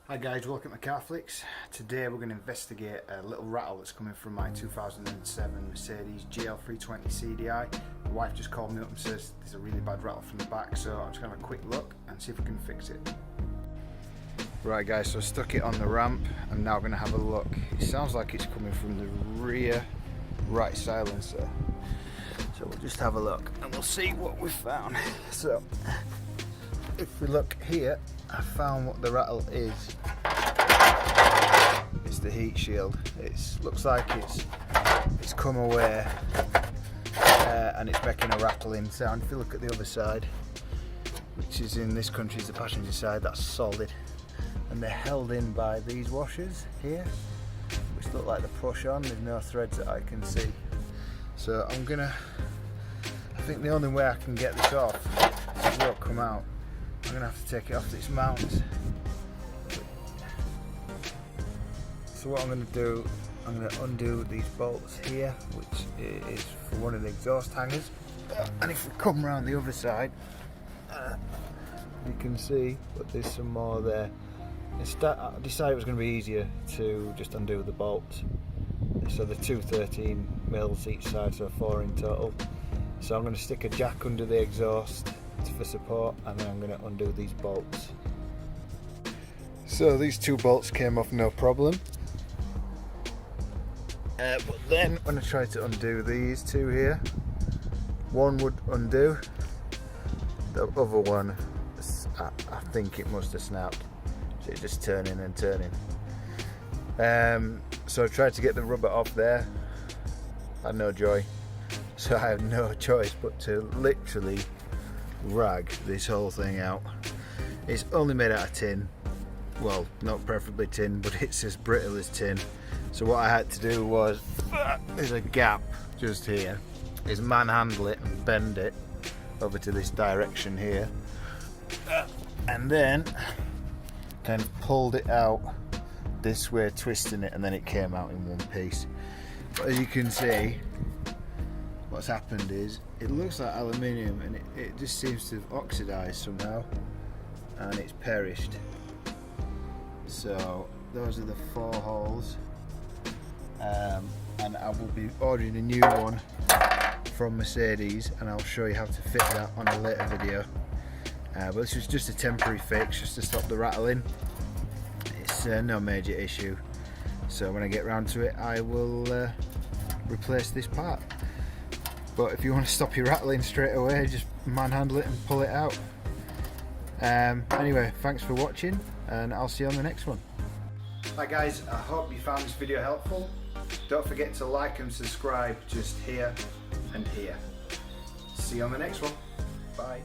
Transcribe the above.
Hi guys, welcome to Car Flicks. Today we're going to investigate a little rattle that's coming from my 2007 Mercedes GL320CDI. My wife just called me up and says there's a really bad rattle from the back, so I'm just going to have a quick look and see if we can fix it. Right guys, so I stuck it on the ramp. I'm now going to have a look. It sounds like it's coming from the rear right silencer. So we'll just have a look and we'll see what we've found. So if we look here, I found what the rattle is. It's the heat shield. It looks like it's come away and it's making a rattling sound. If you look at the other side, which is in this country is the passenger side, that's solid. And they're held in by these washers here, which look like they push on. There's no threads that I can see. So I think the only way I can get this off, it won't come out. I'm going to have to take it off its mounts. So what I'm going to do, I'm going to undo these bolts here, which is for one of the exhaust hangers. And if we come around the other side, you can see, but there's some more there. I decided it was going to be easier to just undo the bolts. So the two 13mm each side, so 4 in total. So I'm going to stick a jack under the exhaust for support, and then I'm going to undo these bolts. So these two bolts came off no problem, but then when I tried to undo these two here, one would undo, the other one I think it must have snapped, so it's just turning and turning. So I tried to get the rubber off there, had no joy, so I had no choice but to literally rag this whole thing out. It's only made out of tin, well, not preferably tin, but it's as brittle as tin. So what I had to do was, there's a gap just here, is manhandle it and bend it over to this direction here, and then kind of pulled it out this way, twisting it, and then it came out in one piece. But as you can see, what's happened is it looks like aluminium, and it just seems to have oxidized somehow and it's perished. So those are the 4 holes, and I will be ordering a new one from Mercedes, and I'll show you how to fit that on a later video. But this was just a temporary fix just to stop the rattling. It's no major issue, so when I get round to it I will replace this part. But if you want to stop your rattling straight away, just manhandle it and pull it out. Anyway, thanks for watching, and I'll see you on the next one. Hi guys, I hope you found this video helpful. Don't forget to like and subscribe just here and here. See you on the next one. Bye.